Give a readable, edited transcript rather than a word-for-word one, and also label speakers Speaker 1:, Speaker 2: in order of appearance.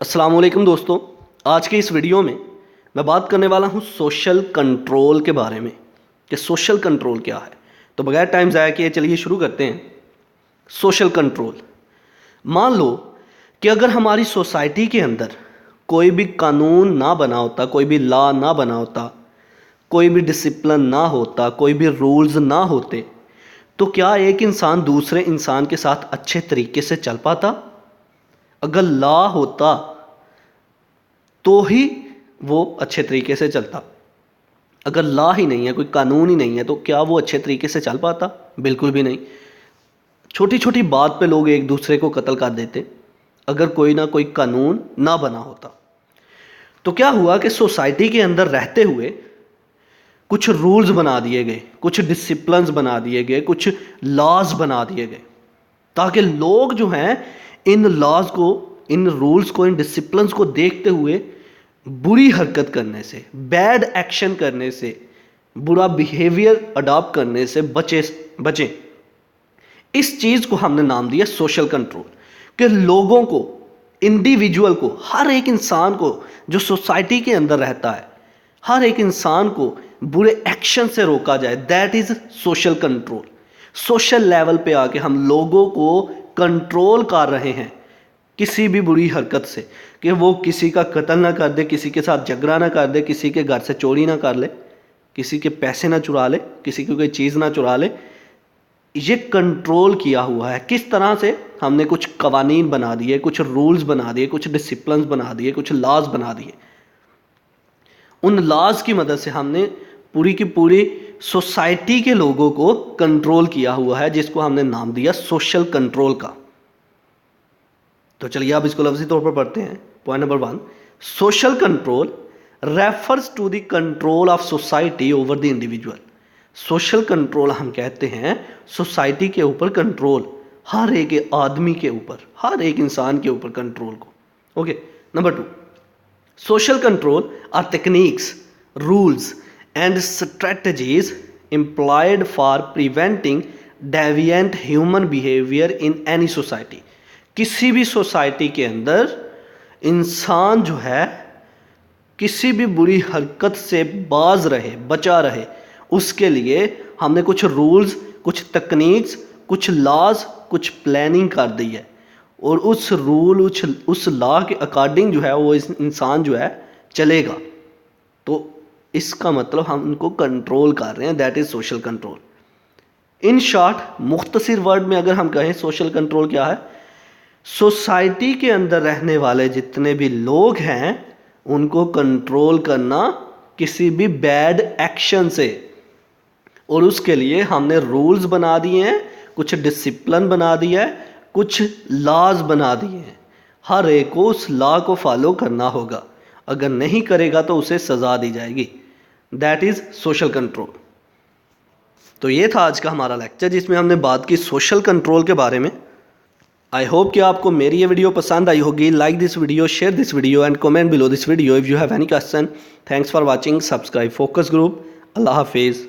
Speaker 1: अस्सलाम वालेकुम दोस्तों। आज के इस वीडियो में मैं बात करने वाला हूँ सोशल कंट्रोल के बारे में कि सोशल कंट्रोल क्या है। तो बगैर टाइम ज़ाया किए चलिए शुरू करते हैं। सोशल कंट्रोल, मान लो कि अगर हमारी सोसाइटी के अंदर कोई भी कानून ना बना होता, कोई भी लॉ ना बना होता, कोई भी डिसिप्लिन ना होता, कोई भी रूल्स ना होते, तो क्या एक इंसान दूसरे इंसान के साथ अच्छे तरीके से चल पाता? अगर लॉ होता तो ही वो अच्छे तरीके से चलता। अगर लॉ ही नहीं है, कोई कानून ही नहीं है, तो क्या वो अच्छे तरीके से चल पाता? बिल्कुल भी नहीं। छोटी छोटी बात पे लोग एक दूसरे को कत्ल कर देते अगर कोई ना कोई कानून ना बना होता। तो क्या हुआ कि सोसाइटी के अंदर रहते हुए कुछ रूल्स बना दिए गए, कुछ डिसिप्लिन्स बना दिए गए, कुछ लॉज बना दिए गए, ताकि लोग जो हैं इन लॉज को, इन रूल्स को, इन डिसिप्लिन्स को देखते हुए बुरी हरकत करने से, बैड एक्शन करने से, बुरा बिहेवियर अडॉप्ट करने से बचें। इस चीज़ को हमने नाम दिया सोशल कंट्रोल, कि लोगों को, इंडिविजुअल को, हर एक इंसान को जो सोसाइटी के अंदर रहता है, हर एक इंसान को बुरे एक्शन से रोका जाए। That is social control. Social level पे आके हम लोगों को कंट्रोल कर रहे हैं किसी भी बुरी हरकत से, कि वो किसी का कत्ल ना कर दे, किसी के साथ झगड़ा ना कर दे, किसी के घर से चोरी ना कर ले, किसी के पैसे ना चुरा ले, किसी की कोई चीज़ ना चुरा ले। ये कंट्रोल किया हुआ है। किस तरह से? हमने कुछ कवानीन बना दिए, कुछ रूल्स बना दिए, कुछ डिसिप्लिन बना दिए, कुछ लॉज बना दिए। उन लॉज की मदद से हमने पूरी की पूरी सोसाइटी के लोगों को कंट्रोल किया हुआ है, जिसको हमने नाम दिया सोशल कंट्रोल का। तो चलिए आप इसको लफ्ज़ी तौर पर पढ़ते हैं। Point number 1, social control refers to the control of society over the individual. Social control हम कहते हैं सोसाइटी के ऊपर कंट्रोल, हर एक आदमी के ऊपर, हर एक इंसान के ऊपर कंट्रोल को। Okay. Number 2, social control are techniques, rules and strategies employed for preventing deviant human behavior in any society। किसी भी सोसाइटी के अंदर इंसान जो है किसी भी बुरी हरकत से बाज रहे, बचा रहे, उसके लिए हमने कुछ रूल्स, कुछ तकनीक्स, कुछ लॉज, कुछ प्लानिंग कर दी है, और उस रूल, उस लॉ के अकॉर्डिंग जो है वो इस इंसान जो है चलेगा। तो इसका मतलब हम उनको कंट्रोल कर रहे हैं। That is social control. In short, मुख्तसर वर्ड में अगर हम कहें सोशल कंट्रोल क्या है, सोसाइटी के अंदर रहने वाले जितने भी लोग हैं उनको कंट्रोल करना किसी भी बैड एक्शन से। और उसके लिए हमने रूल्स बना दिए हैं, कुछ डिसिप्लिन बना दिया है, कुछ लॉज बना दिए हैं। हर एक को उस लॉ को फॉलो करना होगा, अगर नहीं करेगा तो उसे सज़ा दी जाएगी। That is social control. तो ये था आज का हमारा लेक्चर, जिसमें हमने बात की सोशल कंट्रोल के बारे में। आई होप कि आपको मेरी ये वीडियो पसंद आई होगी। Like this video, share this video and comment below this video if you have any question. Thanks for watching. Subscribe focus group. अल्लाह हाफिज़।